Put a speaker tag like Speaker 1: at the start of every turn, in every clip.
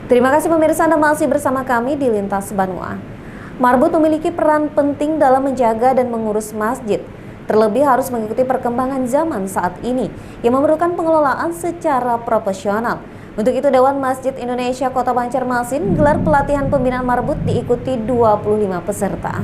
Speaker 1: Terima kasih pemirsa, Anda masih bersama kami di Lintas Banua. Marbut memiliki peran penting dalam menjaga dan mengurus masjid. Terlebih harus mengikuti perkembangan zaman saat ini yang memerlukan pengelolaan secara profesional. Untuk itu Dewan Masjid Indonesia Kota Banjarmasin gelar pelatihan pembinaan marbut diikuti 25 peserta.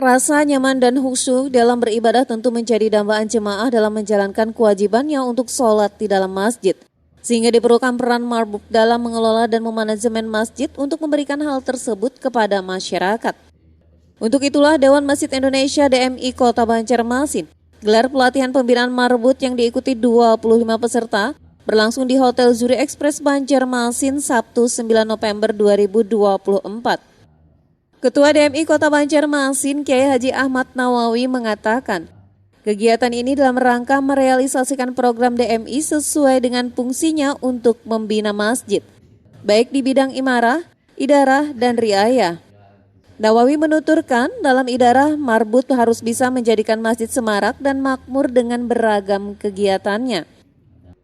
Speaker 1: Rasa nyaman dan khusyuk dalam beribadah tentu menjadi dambaan jemaah dalam menjalankan kewajibannya untuk sholat di dalam masjid. Sehingga diperlukan peran marbut dalam mengelola dan memanajemen masjid untuk memberikan hal tersebut kepada masyarakat. Untuk itulah Dewan Masjid Indonesia DMI Kota Banjarmasin gelar pelatihan pembinaan marbut yang diikuti 25 peserta berlangsung di Hotel Zuri Express Banjarmasin Sabtu 9 November 2024. Ketua DMI Kota Banjarmasin Kiai Haji Ahmad Nawawi mengatakan, kegiatan ini dalam rangka merealisasikan program DMI sesuai dengan fungsinya untuk membina masjid, baik di bidang imarah, idarah, dan riayah. Nawawi menuturkan dalam idarah, marbut harus bisa menjadikan masjid semarak dan makmur dengan beragam kegiatannya.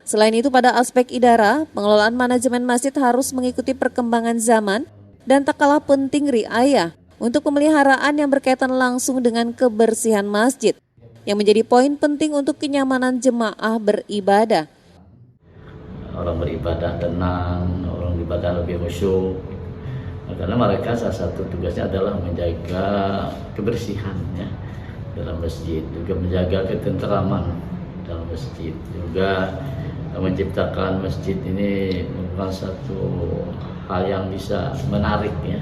Speaker 1: Selain itu pada aspek idarah, pengelolaan manajemen masjid harus mengikuti perkembangan zaman dan tak kalah penting riayah untuk pemeliharaan yang berkaitan langsung dengan kebersihan masjid, yang menjadi poin penting untuk kenyamanan jemaah beribadah.
Speaker 2: Orang beribadah tenang, orang beribadah lebih khusyuk. Karena mereka salah satu tugasnya adalah menjaga kebersihan ya, dalam masjid, juga menjaga ketentraman dalam masjid, juga menciptakan masjid ini merupakan satu hal yang bisa menarik ya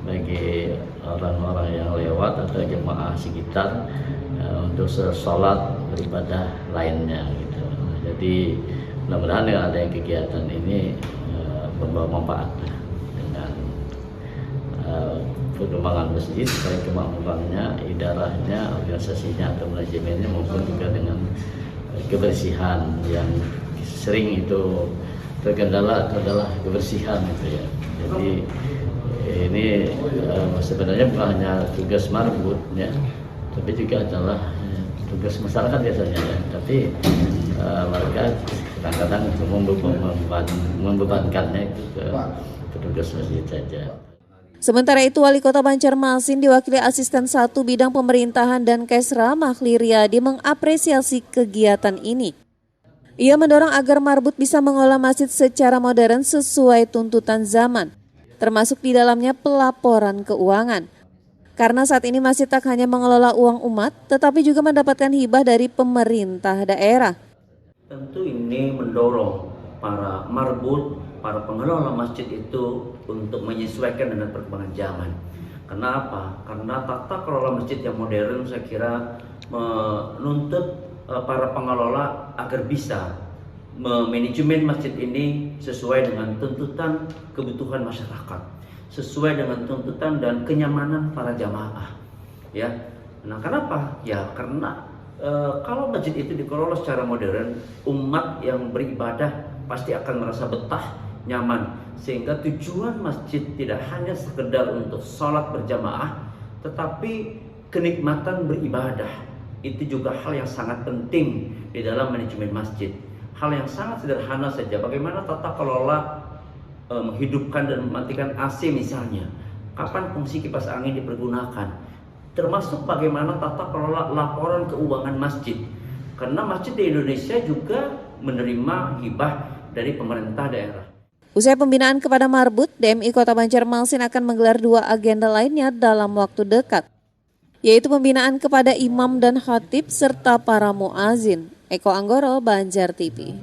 Speaker 2: bagi orang-orang yang lewat atau jemaah sekitar untuk sholat beribadah lainnya gitu. Jadi mudah-mudahan dengan adanya kegiatan ini membawa manfaat dengan perkembangan masjid, baik kemakmurannya, idarahnya, organisasinya atau manajemennya maupun juga dengan kebersihan yang sering itu terkendala adalah kebersihan gitu ya. Jadi ini sebenarnya bukan hanya tugas marbut ya, tapi juga adalah tugas masyarakat biasanya ya. Tapi mereka kadang-kadang membebankannya itu ke petugas masjid saja.
Speaker 1: Sementara itu Wali Kota Banjarmasin diwakili Asisten 1 Bidang Pemerintahan dan Kesra Mahli Riyadi mengapresiasi kegiatan ini. Ia mendorong agar marbut bisa mengolah masjid secara modern sesuai tuntutan zaman, termasuk di dalamnya pelaporan keuangan. Karena saat ini masjid tak hanya mengelola uang umat, tetapi juga mendapatkan hibah dari pemerintah daerah.
Speaker 3: Tentu ini mendorong para marbut, para pengelola masjid itu untuk menyesuaikan dengan perkembangan zaman. Kenapa? Karena tata kelola masjid yang modern saya kira menuntut para pengelola agar bisa memanajemen masjid ini sesuai dengan tuntutan kebutuhan masyarakat, sesuai dengan tuntutan dan kenyamanan para jamaah. Ya, nah kenapa? Ya karena kalau masjid itu dikelola secara modern, umat yang beribadah pasti akan merasa betah, nyaman, sehingga tujuan masjid tidak hanya sekedar untuk sholat berjamaah, tetapi kenikmatan beribadah. Itu juga hal yang sangat penting di dalam manajemen masjid. Hal yang sangat sederhana saja, bagaimana tata kelola menghidupkan dan mematikan AC misalnya. Kapan fungsi kipas angin dipergunakan. Termasuk bagaimana tata kelola laporan keuangan masjid. Karena masjid di Indonesia juga menerima hibah dari pemerintah daerah.
Speaker 1: Usai pembinaan kepada marbut, DMI Kota Banjarmasin akan menggelar 2 agenda lainnya dalam waktu dekat, yaitu pembinaan kepada imam dan khatib serta para muazin. Eko Anggoro, Banjar TV.